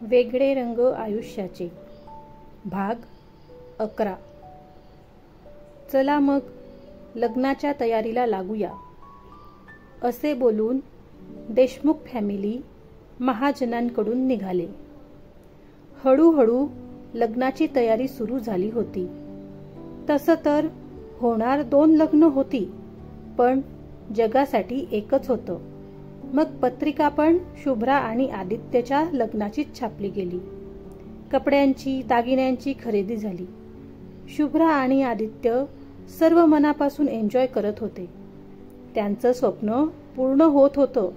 वेगळे रंग आयुष्याचे भाग 11. चला मग लग्नाच्या तयारीला लागूया, असे बोलून देशमुख फॅमिली महाजनांकडून निघाले. हळूहळू लग्नाची तयारी सुरू झाली होती. तसं तर होणार 2 लग्न होती, पण जगासाठी एकच होतं. मग पत्रिका पण शुभ्रा आणि आदित्यच्या लग्नाचीच छापली गेली. कपड्यांची दागिन्यांची खरेदी झाली. शुभ्रा आणि आदित्य सर्व मनापासून एन्जॉय करत होते. त्यांचं स्वप्न पूर्ण होत होतं.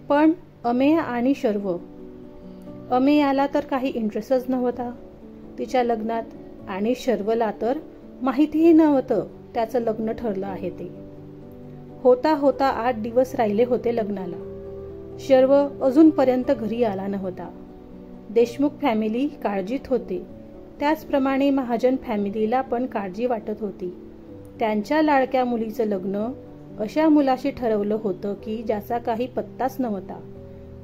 पण अमेया आणि शर्व, अमेयाला तर काही इंटरेस्टच नव्हता तिच्या लग्नात, आणि शर्वला तर माहितीही नव्हतं त्याचं लग्न ठरलं आहे ते. होता होता 8 दिवस राहिले होते लग्नाला. शर्व अजूनपर्यंत घरी आला नव्हता. देशमुख फॅमिली काळजीत होते. त्याचप्रमाणे महाजन फॅमिलीला पण काळजी वाटत होती. त्यांच्या लाडक्या मुलीचं लग्न अशा मुलाशी ठरवलं होतं की ज्याचा काही पत्ताच नव्हता.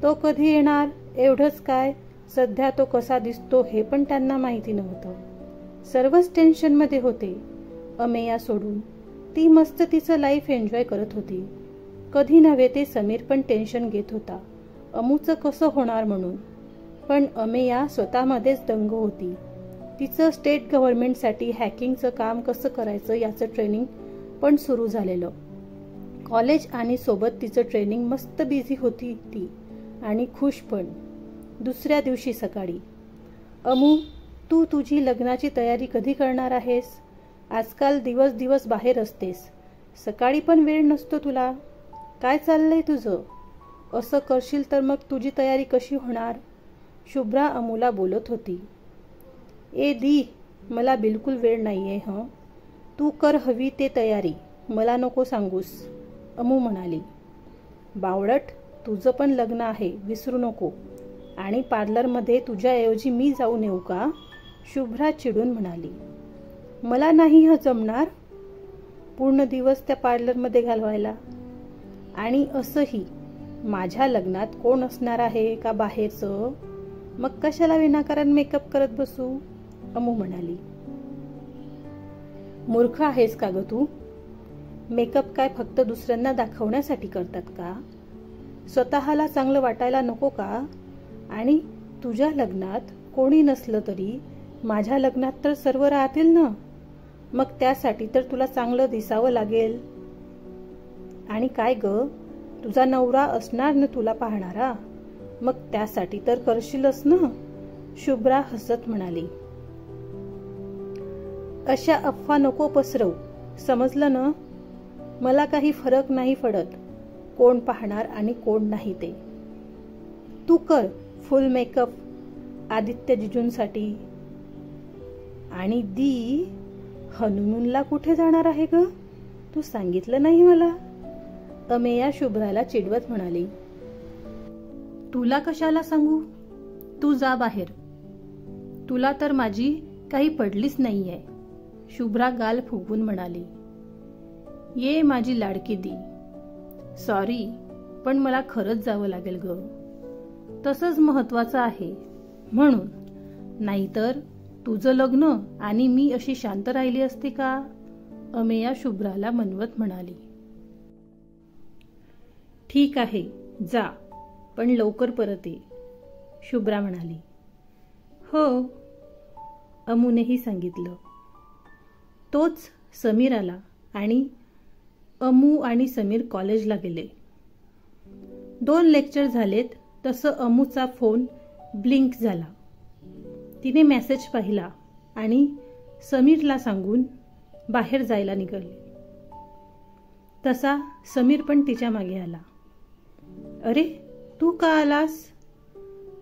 तो कधी येणार एवढंच काय, सध्या तो कसा दिसतो हे पण त्यांना माहिती नव्हतं. सर्वच टेन्शनमध्ये होते. अमेया सोडून ती मस्त तिचं लाईफ एन्जॉय करत होती. कधी नव्हे ते समीर पण टेन्शन घेत होता अमूचं कसं होणार म्हणून. पण अमेया स्वतःमध्येच दंग होती. तिचं स्टेट गव्हर्नमेंटसाठी हॅकिंगचं काम कसं करायचं याचं ट्रेनिंग पण सुरू झालेलं. कॉलेज आणि सोबत तिचं ट्रेनिंग मस्त बिझी होती ती, आणि खुश पण. दुसऱ्या दिवशी सकाळी, अमू तू तुझी लग्नाची तयारी कधी करणार आहेस? आजकाल दिवस दिवस बाहेर असतेस, सकाळी पण वेळ नसतो तुला. काय चाललंय तुझं? असं करशील तर मग तुझी तयारी कशी होणार? शुभ्रा अमूला बोलत होती. ए दी, मला बिलकुल वेळ नाहीये हं. तू कर हवी ते तयारी, मला नको सांगूस, अमू म्हणाली. बावळट, तुझं पण लग्न आहे विसरू नको. आणि पार्लरमध्ये तुझ्याऐवजी मी जाऊन येऊ का? शुभ्रा चिडून म्हणाली. मला नाही ह जमणार पूर्ण दिवस त्या पार्लरमध्ये घालवायला. आणि असंही माझ्या लग्नात कोण असणार आहे का बाहेरचं? मग कशाला विनाकारण मेकअप करत बसू, अमू म्हणाली. मूर्ख आहेस का ग तू? मेकअप काय फक्त दुसऱ्यांना दाखवण्यासाठी करतात का? स्वतःला चांगलं वाटायला नको का? आणि तुझ्या लग्नात कोणी नसलं तरी माझ्या लग्नात तर सर्व राहतील ना. मग त्यासाठी तर तुला चांगलं दिसावं लागेल. आणि काय ग, तुझा नवरा असणार ना तुला पाहणारा, मग त्यासाठी तर करशीलच ना, शुभ्रा हसत म्हणाली. अशा अफवा नको पसरवू, समजलं ना? मला काही फरक नाही पडत कोण पाहणार आणि कोण नाही ते. तू कर फुल मेकअप आदित्य जिजूंसाठी. आणि दी, हनुमूनला कुठे जाणार आहे ग? तू सांगितलं नाही मला, अमेया शुभ्राला चिडवत म्हणाली. तुला कशाला सांगू? तू जा बाहेर. तुला तर माझी काही पडलीच नाहीये, शुभ्रा गाल फुगवून म्हणाली. ये माझी लाडकी दी. सॉरी, पण मला खरंच जावं लागेल ग. तसंच महत्वाचं आहे म्हणून. नाहीतर तुझं लग्न आणि मी अशी शांत राहिली असती का? अमेया शुभ्राला मनवत म्हणाली. ठीक आहे जा, पण लवकर परत ये, शुभ्रा म्हणाली. हो, अमूनेही सांगितलं. तोच समीर आला आणि अमू आणि समीर कॉलेजला गेले. 2 लेक्चर झालेत तसं अमूचा फोन ब्लिंक झाला. तिने मेसेज पाहिला आणि समीरला सांगून बाहेर जायला निघाली. तसा समीर पण तिच्या मागे आला. अरे तू का आलास?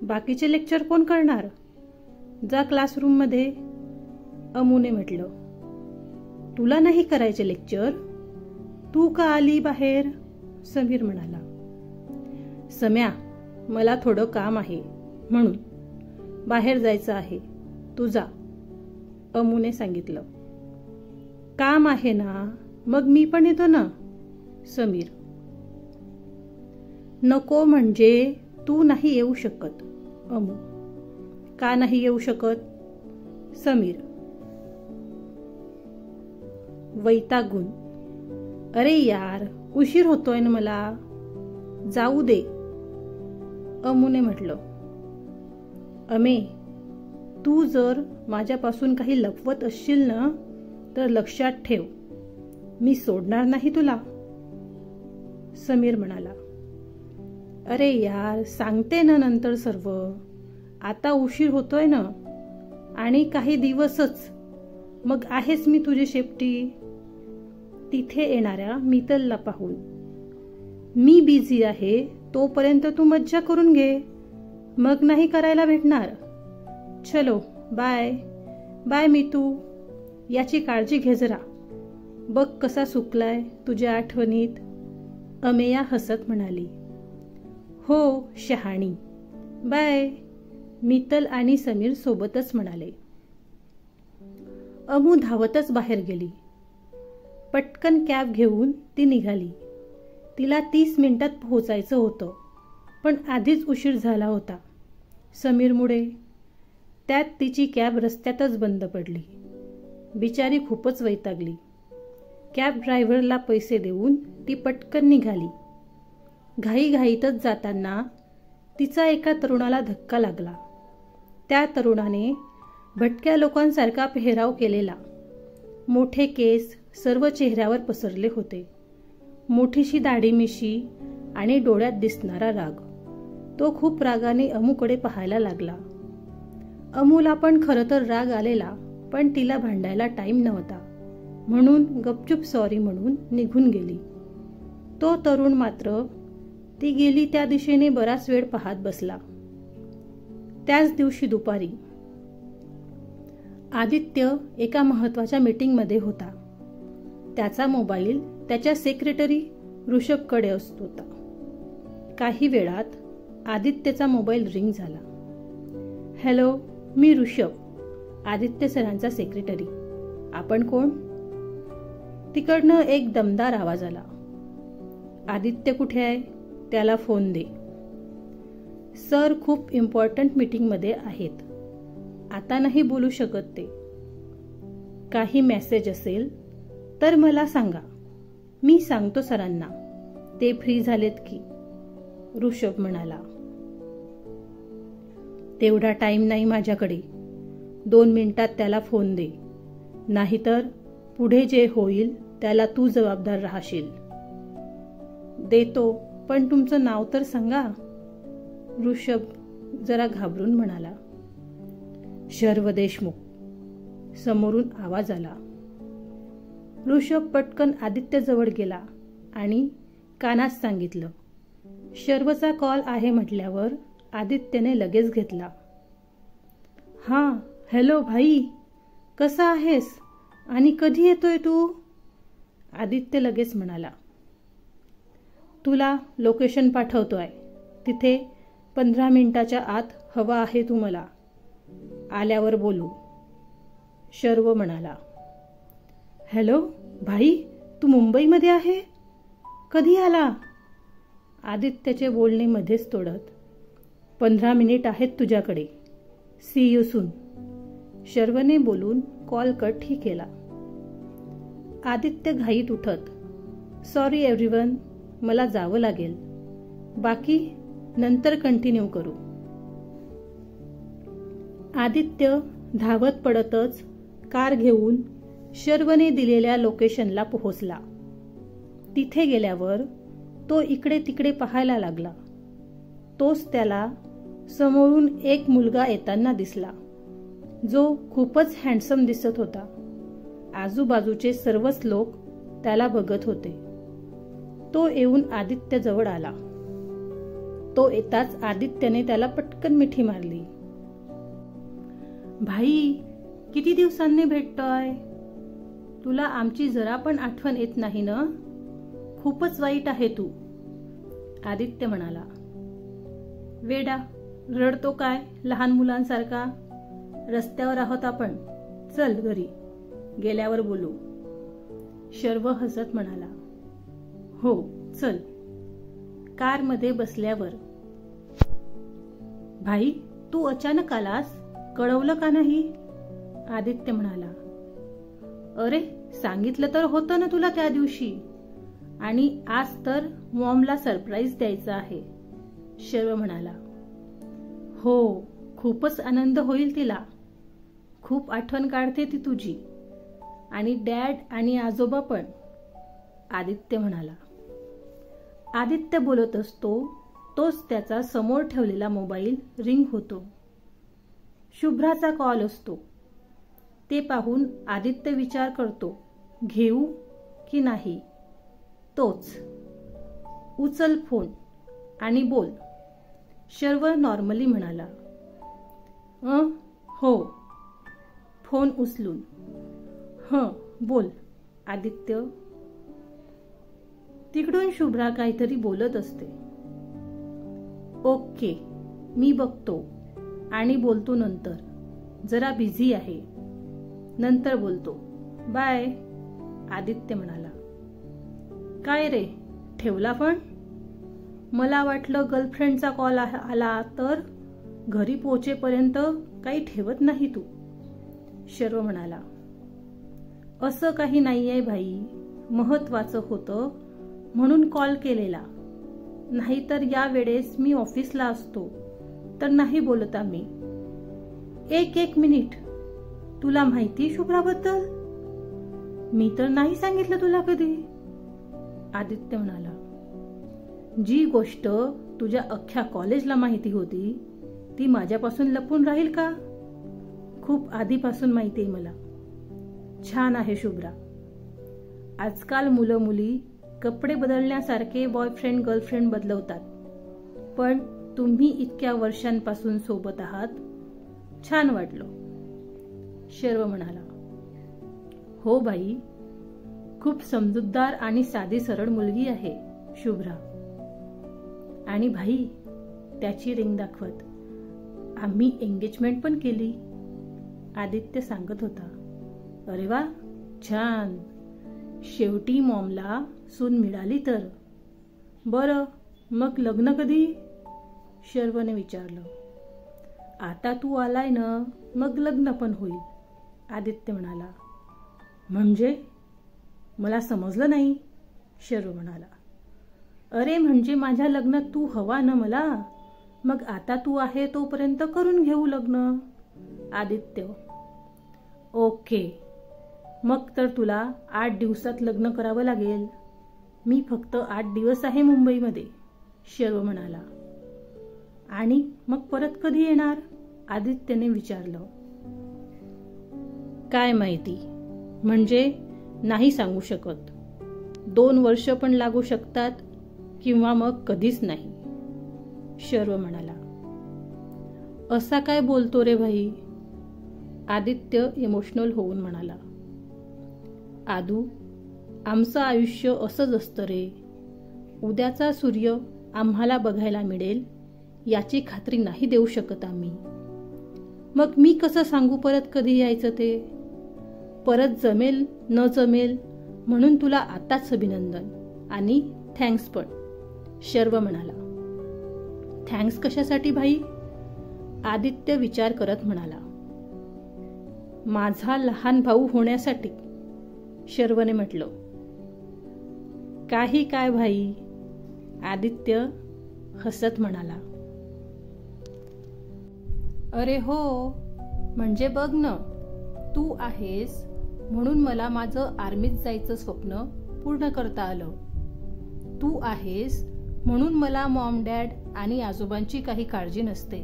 बाकीचे लेक्चर कोण करणार? जा क्लासरूममध्ये, अमूने म्हटलं. तुला नाही करायचे लेक्चर? तू का आली बाहेर? समीर म्हणाला. सम्या, मला थोडं काम आहे म्हणून बाहेर जायचं आहे, तू जा, अमूने सांगितलं. काम आहे ना, मग मी पण येतो ना, समीर. नको म्हणजे तू नाही येऊ शकत, अमू. का नाही येऊ शकत? समीर वैतागून, अरे यार, उशीर होतोय ना मला, जाऊ दे. अमुने म्हटलं, अमे, तू जर माझ्यापासून काही लपवत असशील ना तर लक्षात ठेव, मी सोडणार नाही तुला. समीर म्हणाला, अरे यार, सांगते ना नंतर सर्व, आता उशीर होतोय ना, आणि काही दिवसच, मग आहेच मी तुझी शेपटी. तिथे येणाऱ्या मित्तलला पाहून, मी बिझी आहे तोपर्यंत तू मज्जा करून घे, मग नाही करायला भेटणार. चलो बाय बाय मितू, याची काळजी घे जरा, बघ कसा सुकलाय तुझ्या आठवणीत. अमेया हसत म्हणाली, हो शहाणी, बाय. मित्तल आणि समीर सोबतच म्हणाले. अमू धावतच बाहेर गेली. पटकन कॅब घेऊन ती निघाली. तिला 30 मिनिटात पोहोचायचं होतं, पण आधीच उशीर झाला होता समीरमुळे. त्यात तिची कॅब रस्त्यातच बंद पडली. बिचारी खूपच वैतागली. कॅब ड्रायव्हरला पैसे देऊन ती पटकन निघाली. घाईघाईतच जाताना तिचा एका तरुणाला धक्का लागला. त्या तरुणाने भटक्या लोकांसारखा पेहराव केलेला, मोठे केस सर्व चेहऱ्यावर पसरले होते, मोठीशी दाढी मिशी आणि डोळ्यात दिसणारा राग. तो खूप रागाने अमूकडे पाहायला लागला. अमूला पण खरं तर राग आलेला, पण तिला भांडायला टाइम नव्हता, म्हणून गपचूप सॉरी म्हणून निघून गेली. तो तरुण मात्र ती गेली त्या दिशेने बराच वेळ पाहत बसला. त्याच दिवशी दुपारी आदित्य एका महत्वाच्या मीटिंगमध्ये होता. त्याचा मोबाईल त्याच्या सेक्रेटरी ऋषभकडे असत होता. काही वेळात आदित्यचा मोबाईल रिंग झाला. हॅलो, मी ऋषभ, आदित्य सरांचा सेक्रेटरी. आपण कोण? तिकडनं एक दमदार आवाज आला. आदित्य कुठे आहे? त्याला फोन दे. सर खूप इम्पॉर्टंट मीटिंगमध्ये आहेत, आता नाही बोलू शकत ते. काही मेसेज असेल तर मला सांगा, मी सांगतो सरांना ते फ्री झालेत की. ऋषभ म्हणाला, तेवढा टाइम नाही माझ्याकडे, 2 मिनिटात त्याला फोन दे, नाहीतर पुढे जे होईल त्याला तू जबाबदार राहशील. देतो, पण तुमचं नाव तर सांगा. ऋषभ जरा घाबरून म्हणाला. शर्व देशमुख. समोरून आवाज आला. ऋषभ पटकन आदित्यजवळ गेला आणि कानात सांगितलं. शर्वचा कॉल आहे म्हटल्यावर आदित्यने लगेच घेतला. हां, हॅलो भाई, कसा आहेस आणि कधी येतोय तू? आदित्य लगेच म्हणाला. तुला लोकेशन पाठवतोय, तिथे 15 मिनिटाच्या आत हवा आहे तू मला, आल्यावर बोलू. शर्व म्हणाला. हॅलो भाई, तू मुंबईमध्ये आहे? कधी आला? आदित्यचे बोलणे मध्येच तोडत, 15 मिनिट आहेत तुझ्याकडे, सी यू सून. शर्वने बोलून कॉल कटही केला. आदित्य घाईत उठत, सॉरी एव्हरीवन, मला जावं लागेल, बाकी नंतर कंटिन्यू करू. आदित्य धावत पडतच कार घेऊन शर्वने दिलेल्या लोकेशनला पोहोचला. तिथे गेल्यावर तो इकडे तिकडे पाहायला लागला. तोच त्याला समोरून एक मुलगा येताना दिसला, जो खूपच हँडसम दिसत होता. आजूबाजूचे सर्वच लोक त्याला बघत होते. तो येऊन आदित्य जवळ आला. तो येताच आदित्यने त्याला पटकन मिठी मारली. भाई, किती दिवसांनी भेटतोय? तुला आमची जरा पण आठवण येत नाही ना? खूपच वाईट आहे तू. आदित्य म्हणाला. वेडा, रडतो काय लहान मुलांसारखा? रस्त्यावर आहोत आपण, चल घरी, गेल्यावर बोलू. शर्व हसत म्हणाला. हो चल. कारमध्ये बसल्यावर, भाई तू अचानक आलास, कळवलं का नाही? आदित्य म्हणाला. अरे सांगितलं तर होतं ना तुला त्या दिवशी, आणि आज तर मॉमला सरप्राईज द्यायचा आहे, शर्व म्हणाला. हो, खूपच आनंद होईल तिला. खूप आठवण काढते ती तुझी, आणि डॅड आणि आजोबा पण, आदित्य म्हणाला. आदित्य बोलत असतो तोच त्याचा समोर ठेवलेला मोबाईल रिंग होतो. शुभ्राचा कॉल असतो. ते पाहून आदित्य विचार करतो, घेऊ की नाही. तोच. उचल फोन आणि बोल, शर्व नॉर्मली म्हणाला. हो. फोन उचलून. बोल, आदित्य. तिकडून शुभ्रा काहीतरी बोलत असते. ओके, मी बघतो आणि बोलतो नंतर. जरा बिझी आहे, नंतर बोलतो. बाय, आदित्य म्हणाला. काय रे, ठेवला पण? मला वाटलं गर्लफ्रेंडचा कॉल आला तर घरी पोहोचेपर्यंत काही ठेवत नाही तू, शर्व म्हणाला. असं काही नाहीये भाई, महत्वाचं होतं म्हणून कॉल केलेला. नाहीतर या वेळेस मी ऑफिसला असतो तर नाही बोलत आम्ही. एक मिनिट, तुला माहिती शुभ्राबद्दल? मी तर नाही सांगितलं तुला कधी, आदित्य म्हणाला. जी गोष्ट तुझ्या अख्ख्या कॉलेजला माहिती होती ती माझ्यापासून लपून राहील का? खूप आधीपासून माहिती आहे मला. छान आहे शुभ्रा. आजकाल मुलं मुली कपडे बदलण्यासारखे बॉयफ्रेंड गर्लफ्रेंड बदलवतात, पण तुम्ही इतक्या वर्षांपासून सोबत आहात. छान वाटलं, शर्व म्हणाला. हो बाई, खूप समजूतदार आणि साधी सरळ मुलगी आहे शुभ्रा. आणि भाई, त्याची रिंग दाखवत, आम्ही एंगेजमेंट पण केली, आदित्य सांगत होता. अरे वा, छान. शेवटी मॉमला सून मिळाली तर. बरं, मग लग्न कधी? शर्वने विचारलं. आता तू आलाय ना, मग लग्न पण होईल, आदित्य म्हणाला. म्हणजे? मला समजलं नाही, शर्व म्हणाला. अरे म्हणजे माझ्या लग्नात तू हवा ना मला, मग आता तू आहे तोपर्यंत करून घेऊ लग्न, आदित्य. ओके, मग तर तुला 8 दिवसात लग्न करावं लागेल. मी फक्त 8 दिवस आहे मुंबईमध्ये, शर्व म्हणाला. आणि मग परत कधी येणार, आदित्यने विचारलं. काय माहिती, म्हणजे नाही सांगू शकत. 2 वर्ष पण लागू शकतात किंवा मग कधीच नाही, शर्व म्हणाला. असा काय बोलतो रे भाई, आदित्य इमोशनल होऊन म्हणाला. आदू, आमचं आयुष्य असंच असतं रे. उद्याचा सूर्य आम्हाला बघायला मिळेल याची खात्री नाही देऊ शकत आम्ही. मग मी कसं सांगू परत कधी यायचं ते? परत जमेल न जमेल म्हणून तुला आताच अभिनंदन आणि थँक्स पण, शर्व म्हणाला. थँक्स कशासाठी भाई, आदित्य विचार करत म्हणाला. माझा लहान भाऊ होण्यासाठी, शर्वने म्हटलं. काही काय भाई, आदित्य हसत म्हणाला. अरे हो, म्हणजे बघ न, तू आहेस म्हणून मला माझं आर्मीत जायचं स्वप्न पूर्ण करता आलं. तू आहेस म्हणून मला मॉम डॅड आणि आजोबांची काही काळजी नसते.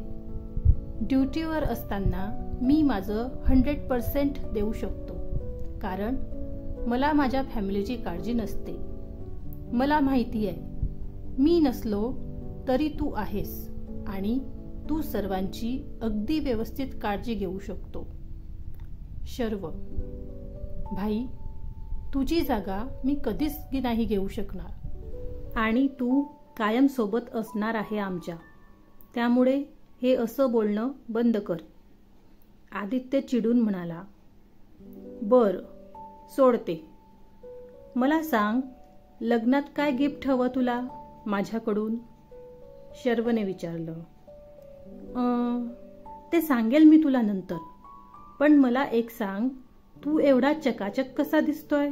ड्युटीवर असताना मी माझं 100% देऊ शकतो, कारण मला माझ्या फॅमिलीची काळजी नसते. मला माहिती आहे, मी नसलो तरी तू आहेस आणि तू सर्वांची अगदी व्यवस्थित काळजी घेऊ शकतो, शर्व. भाई, तुझी जागा मी कधीच नाही घेऊ शकणार आणि तू कायम सोबत असणार आहे आमच्या. त्यामुळे हे असं बोलणं बंद कर, आदित्य चिडून म्हणाला. बर, सोडते. मला सांग, लग्नात काय गिफ्ट हवं तुला माझ्याकडून, शर्वने विचारलं. ते सांगेल मी तुला नंतर. पण मला एक सांग, तू एवढा चकाचक कसा दिसतोय?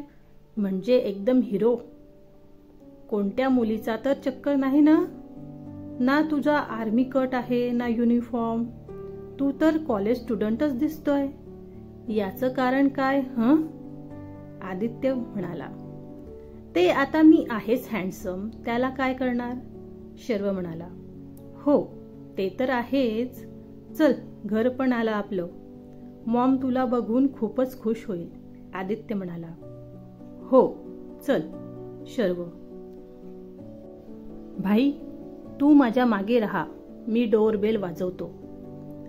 म्हणजे एकदम हिरो. कोणत्या मुलीचा तर चक्कर नाही ना? ना तुझा आर्मी कट आहे ना युनिफॉर्म. तू तर कॉलेज स्टुडंटच दिसतोय. याचं कारण काय हं? आदित्य म्हणाला. ते आता मी आहेच हँडसम, त्याला काय करणार? शर्व म्हणाला. हो ते तर आहेच. चल घर पण आलं आपलं. मॉम तुला बघून खूपच खुश होईल. आदित्य म्हणाला. हो चल. शर्व. भाई तू माझ्या मागे राहा, मी डोअर बेल वाजवतो.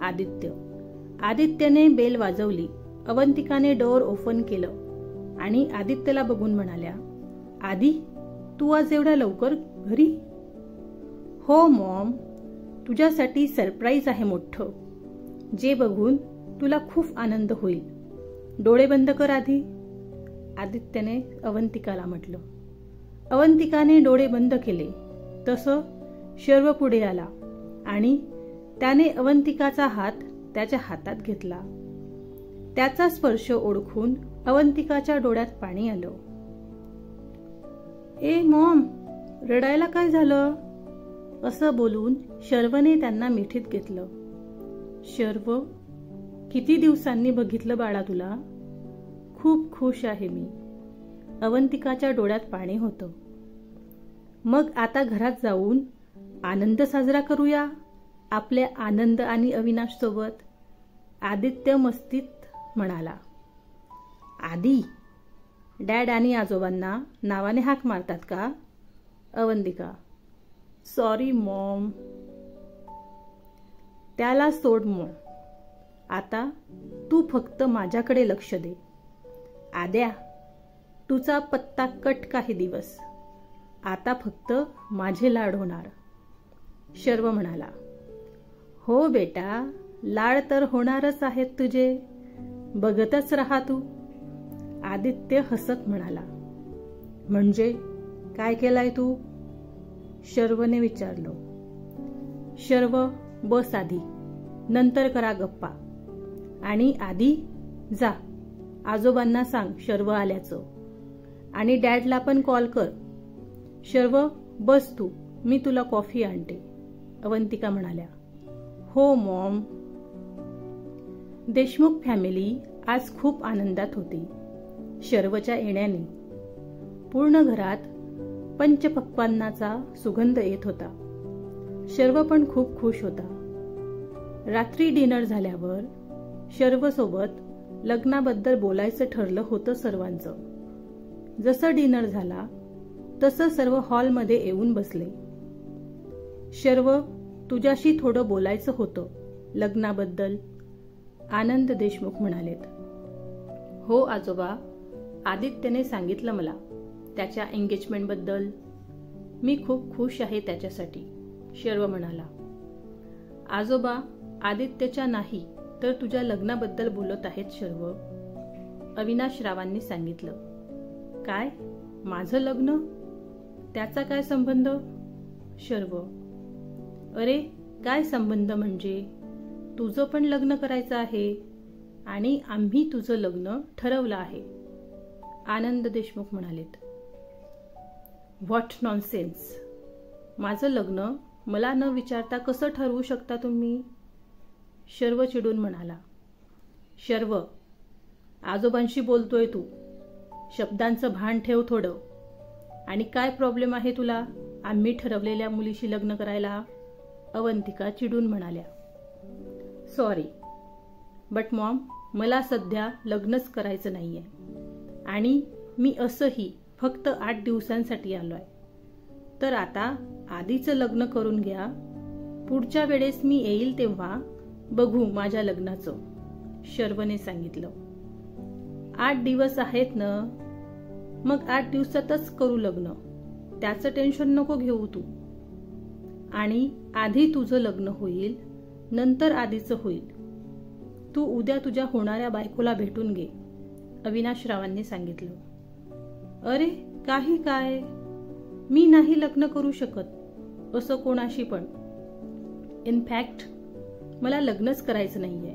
आदित्य. आदित्यने बेल वाजवली. अवंतिकाने डोअर ओपन केलं आणि आदित्यला बघून म्हणाल्या, आदी तू आज एवढ्या लवकर घरी? हो मॉम, तुझ्यासाठी सरप्राईज आहे मोठं, जे बघून तुला खूप आनंद होईल. डोळे बंद कर आधी. आदित्यने अवंतिकाला म्हटलं. अवंतिकाने डोळे बंद केले. तसं शर्व पुढे आला आणि त्याने अवंतिकाचा हात त्याच्या हातात घेतला. त्याचा स्पर्श ओळखून अवंतिकाच्या डोळ्यात पाणी आलं. ए मॉम, रडायला काय झालं? असं बोलून शर्वने त्यांना मिठीत घेतलं. शर्व, किती दिवसांनी बघितलं बाळा तुला. खूप खुश आहे मी. अवंतिकाच्या डोळ्यात पाणी होतं. मग आता घरात जाऊन आनंद साजरा करूया आपल्या आनंद आणि अविनाश सोबत. आदित्य मस्तीत म्हणाला. आदी, डॅड आणि आजोबांना नावाने हाक मारतात का? अवंतिका. Sorry mom. त्याला सोड मॉम. आता तू फक्त माझ्याकडे लक्ष दे. आद्या, तुझा पत्ता कट काही दिवस. आता फक्त माझे लाड होणार. शर्व म्हणाला. हो बेटा, लाड तर होणारच आहेत तुझे. बघतच राहा तू. आदित्य हसत म्हणाला. म्हणजे काय केलाय तू? शर्वने विचारलं. शर्व, बस आधी, नंतर करा गप्पा. आणि आधी जा, आजोबांना सांग शर्व आल्याचं. आणि डॅडला पण कॉल कर. शर्व, बस तू, मी तुला कॉफी आणते. अवंतिका म्हणाल्या. हो मॉम. देशमुख फॅमिली आज खूप आनंदात होती शर्वच्या येण्याने. पूर्ण घरात पंचपक्वान्नाचा सुगंध येत होता. शर्व पण खूप खुश होता. रात्री डिनर झाल्यावर शर्व सोबत लग्नाबद्दल बोलायचं ठरलं होतं सर्वांचं. जसं डिनर झाला तसं सर्व हॉलमध्ये येऊन बसले. शर्व, तुझ्याशी थोडं बोलायचं होतं लग्नाबद्दल. आनंद देशमुख म्हणालेत. हो आजोबा, आदित्यने सांगितलं मला त्याच्या एंगेजमेंटबद्दल. मी खूप खुश आहे त्याच्यासाठी. शर्व म्हणाला. आजोबा, आदित्यच्या नाही तर तुझ्या लग्नाबद्दल बोलत आहेत शर्व. अविनाश रावांनी सांगितलं. काय, माझं लग्न? त्याचा काय संबंध? शर्व. अरे काय संबंध म्हणजे, तुझं पण लग्न करायचं आहे आणि आम्ही तुझं लग्न ठरवलं आहे. आनंद देशमुख म्हणालेत. What nonsense. माझं लग्न मला न विचारता कसं ठरवू शकता तुम्ही? शर्व चिडून म्हणाला. शर्व, आजोबांशी बोलतोय तू, शब्दांचं भान ठेव थोडं. आणि काय प्रॉब्लेम आहे तुला आम्ही ठरवलेल्या मुलीशी लग्न करायला? अवंतिका चिडून म्हणाल्या. सॉरी बट मॉम, मला सध्या लग्नच करायचं नाहीये आणि मी असंही फक्त 8 दिवसांसाठी आलोय. तर आता आधीचं लग्न करून घ्या. पुढच्या वेळेस मी येईल तेव्हा बघू माझ्या लग्नाचं. शर्वने सांगितलं. 8 दिवस आहेत ना, मग 8 दिवसातच करू लग्न. त्याचं टेन्शन नको घेऊ तू. आणि आधी तुझं लग्न होईल, नंतर आधीचं होईल. तू उद्या तुझ्या होणाऱ्या बायकोला भेटून घे. अविनाश रावांनी सांगितलं. अरे काही काय, मी नाही लग्न करू शकत असं कोणाशी पण. इनफॅक्ट मला लग्नच करायचं नाहीये.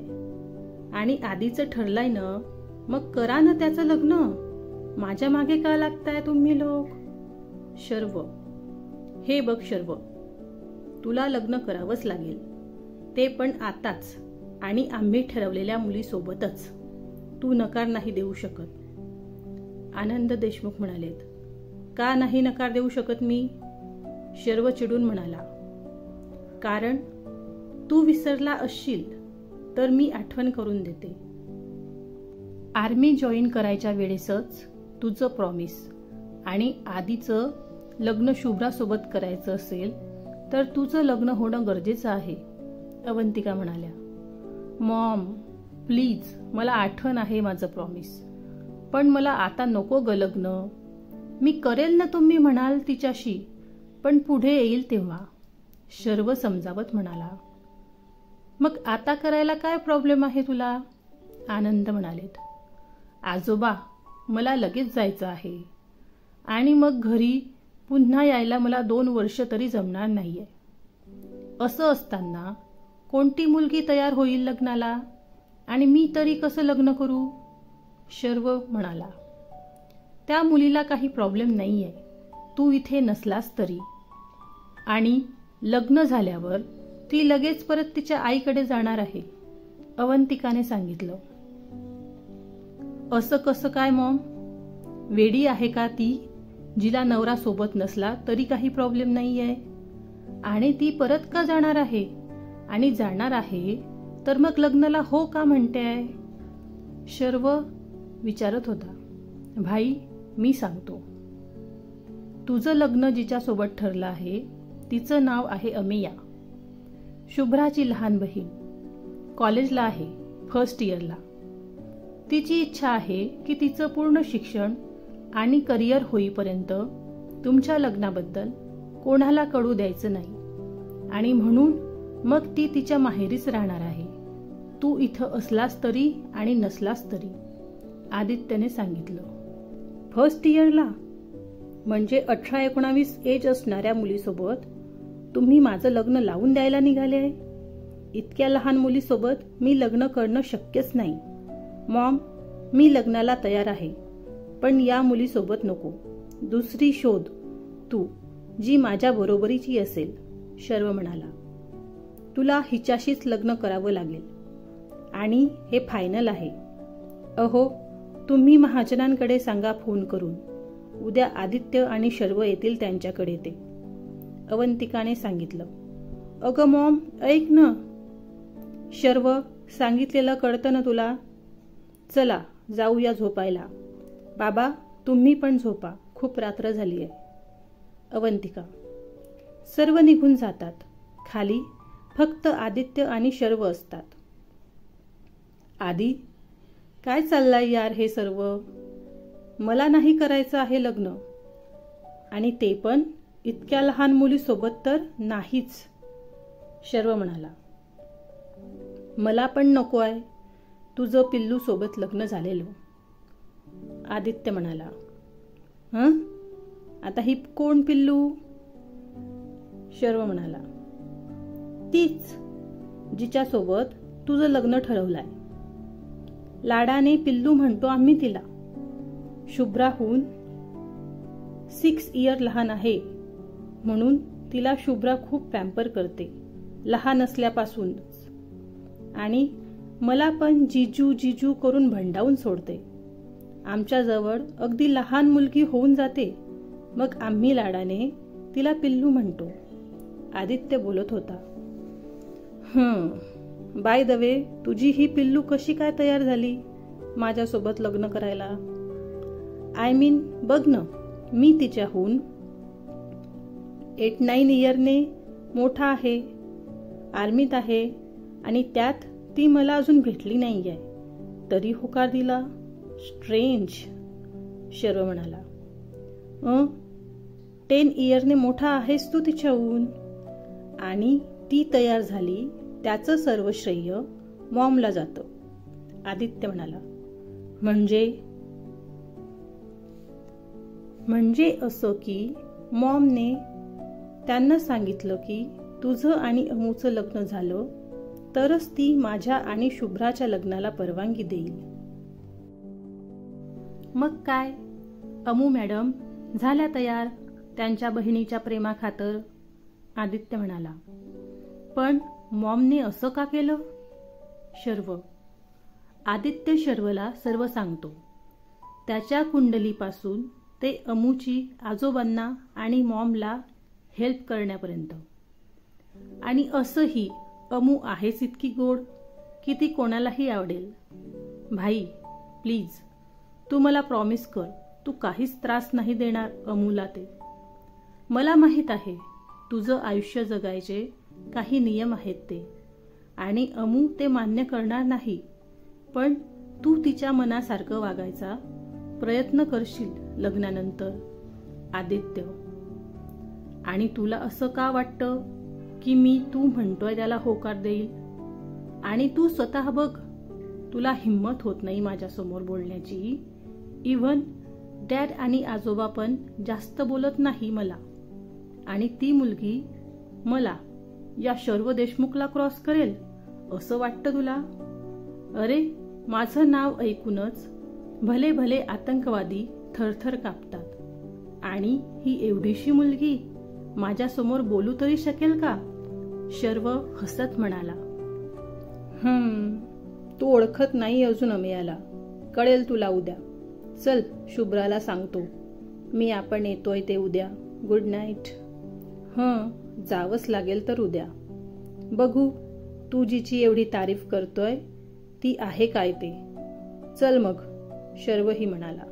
आणि आधीचं ठरलंय ना, मग करा ना त्याचं लग्न. माझ्या मागे का लागताय तुम्ही लोक? शर्व: हे बघ शर्व, तुला लग्न करावंच लागेल, ते पण आताच, आणि आम्ही ठरवलेल्या मुलीसोबतच. तू नकार नाही देऊ शकत. आनंद देशमुख म्हणालेत, का नाही नकार देऊ शकत मी? शर्व चिडून म्हणाला, कारण तू विसरला असशील तर मी आठवण करून देते. आर्मी जॉईन करायच्या वेळेसच तुझं प्रॉमिस आणि आधीचं लग्न शुभ्रासोबत करायचं असेल तर तुझं लग्न होणं गरजेचं आहे. अवंतिका म्हणाल्या, मॉम प्लीज, मला आठवण आहे माझं प्रॉमिस, पण मला आता नको ग लग्न. मी करेल ना तुम्ही म्हणाल तिच्याशी, पण पुढे येईल तेव्हा. शर्व समजावत म्हणाला, मग आता करायला काय प्रॉब्लेम आहे तुला? आनंद म्हणालेत, आजोबा मला लगेच जायचं आहे आणि मग घरी पुन्हा यायला मला 2 वर्ष तरी जमणार नाहीये. असं असताना कोणती मुलगी तयार होईल लग्नाला, आणि मी तरी कसं लग्न करू? शर्व म्हणाला, त्या मुलीला काही प्रॉब्लेम नाहीये, तू इथे नसलास तरी, आणि लग्न झाल्यावर ती लगेच परत तिच्या आईकडे जाणार आहे. अवंतिकाने सांगितलं. असं कसं काय मॉम? वेडी आहे का ती, जिला नवरा सोबत नसला तरी काही प्रॉब्लेम नाहीये? आणि ती परत का जाणार आहे? आणि जाणार आहे तर मग लग्नाला हो का म्हणतेय? शर्व विचारत होता. भाई मी सांगतो, तुझं लग्न जिच्यासोबत ठरलं आहे तिचं नाव आहे अमेया, शुभ्राची लहान बहीण. कॉलेजला आहे, 1st इयरला. तिची इच्छा आहे की तिचं पूर्ण शिक्षण आणि करिअर होईपर्यंत तुमच्या लग्नाबद्दल कोणाला कळू द्यायचं नाही, आणि म्हणून मग ती तिच्या माहेरीच राहणार आहे, तू इथं असलास तरी आणि नसलास तरी. आदित्यने सांगितलं. 1st इयरला म्हणजे 18-19 एज असणाऱ्या मुलीसोबत तुम्ही माझं लग्न लावून द्यायला निघाले? इतक्या लहान मुलीसोबत मी लग्न करणं शक्यच नाही. मॉम मी लग्नाला तयार आहे, पण या मुलीसोबत नको. दुसरी शोध तू, जी माझ्या बरोबरीची असेल. शर्व म्हणाला, तुला हिच्याशीच लग्न करावं लागेल, आणि हे फायनल आहे. अहो तुम्ही महाजनांकडे सांगा फोन करून, उद्या आदित्य आणि शर्व येतील त्यांच्याकडे ते. अवंतिकाने सांगितलं. अगं मॉम ऐक ना. शर्व सांगितलेलं कळतं ना तुला. चला जाऊया झोपायला. बाबा तुम्ही पण झोपा, खूप रात्र झाली आहे. अवंतिका. सर्व निघून जातात. खाली फक्त आदित्य आणि शर्व असतात. आदी काय चाललंय यार हे सर्व? मला नाही करायचं आहे लग्न, आणि ते पण इतक्या लहान मुलीसोबत तर नाहीच. शर्व म्हणाला, मला पण नको आहे तुझं पिल्लू सोबत लग्न झालेलं. आदित्य म्हणाला, हं आता ही कोण पिल्लू? शर्व म्हणाला, तीच जिच्यासोबत तुझं लग्न ठरवलंय. लाडाने पिल्लू म्हणतो आम्ही तिला. शुभ्राहून 6 इयर लहान आहे, म्हणून तिला शुभ्रा खूप पॅम्पर करते लहान असल्यापासूनच, आणि मला पण जिजू जिजू करून भंडावून सोडते. आमच्याजवळ अगदी लहान मुलगी होऊन जाते, मग आम्ही लाडाने तिला पिल्लू म्हणतो. आदित्य बोलत होता. बाय द वे, तुझी ही पिल्लू कशी काय तयार झाली माझ्यासोबत लग्न करायला? आय मीन बघ ना, मी तिच्याहून 8-9 इयरने मोठा आहे, आर्मीत आहे, आणि त्यात ती मला अजून भेटली नाहीये, तरी होकार दिला. स्ट्रेंज. शर्व म्हणाला, 10 इयरने मोठा आहेस तू तिच्याहून, आणि ती तयार झाली त्याचं सर्व श्रेय मॉमला जातं. आदित्य म्हणाला, म्हणजे असं की मॉमने त्यांना सांगितलं की तुझं आणि अमूचं लग्न झालं तरच ती माझ्या आणि शुभ्राच्या लग्नाला परवानगी देईल. मग काय, अमू मॅडम झाल्या तयार त्यांच्या बहिणीच्या प्रेमाखातर, आदित्य म्हणाला. पण मॉमने असं का केलं? शर्व. आदित्य शर्वला सर्व सांगतो, त्याच्या कुंडलीपासून ते अमूची आजोबांना आणि मॉमला हेल्प करण्यापर्यंत. आणि असंही अमू आहेच इतकी गोड की ती कोणालाही आवडेल. भाई प्लीज, तू मला प्रॉमिस कर, तू काहीच त्रास नाही देणार अमूला. ते मला माहीत आहे तुझं आयुष्य जगायचे काही नियम आहेत ते, आणि अमू ते मान्य करणार नाही. पण तू तिच्या मनासारखं वागायचा प्रयत्न करशील लग्नानंतर, आदित्य. आणि तुला असं का वाटतं की मी तू म्हणतोय त्याला होकार देईल? आणि तू स्वतः बघ, तुला हिम्मत होत नाही माझ्यासमोर बोलण्याची. इव्हन डॅड आणि आजोबा पण जास्त बोलत नाही मला. आणि ती मुलगी मला, या शर्व देशमुखला क्रॉस करेल असं वाटतं तुला? अरे, माझं नाव ऐकूनच भले भले आतंकवादी थरथर कापतात, आणि ही एवढीशी मुलगी माझ्यासमोर बोलू तरी शकेल का? शर्व हसत म्हणाला. तू ओळखत नाही अजून अमेयाला, कळेल तुला उद्या. चल, शुभ्राला सांगतो मी आपण येतोय ते उद्या. Good night. जावंच लागेल तर उद्या. बघू तू जिची एवढी तारीफ करतोय ती आहे काय ते. चल मग, शर्वही म्हणाला.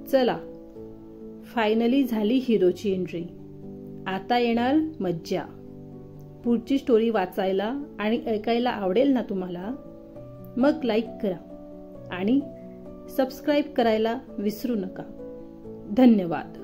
चला, फायनली झाली हिरोची एंट्री. आता येणार मज्जा. पुढची स्टोरी वाचायला आणि ऐकायला आवडेल ना तुम्हाला? मग लाईक करा आणि सबस्क्राईब करायला विसरू नका. धन्यवाद.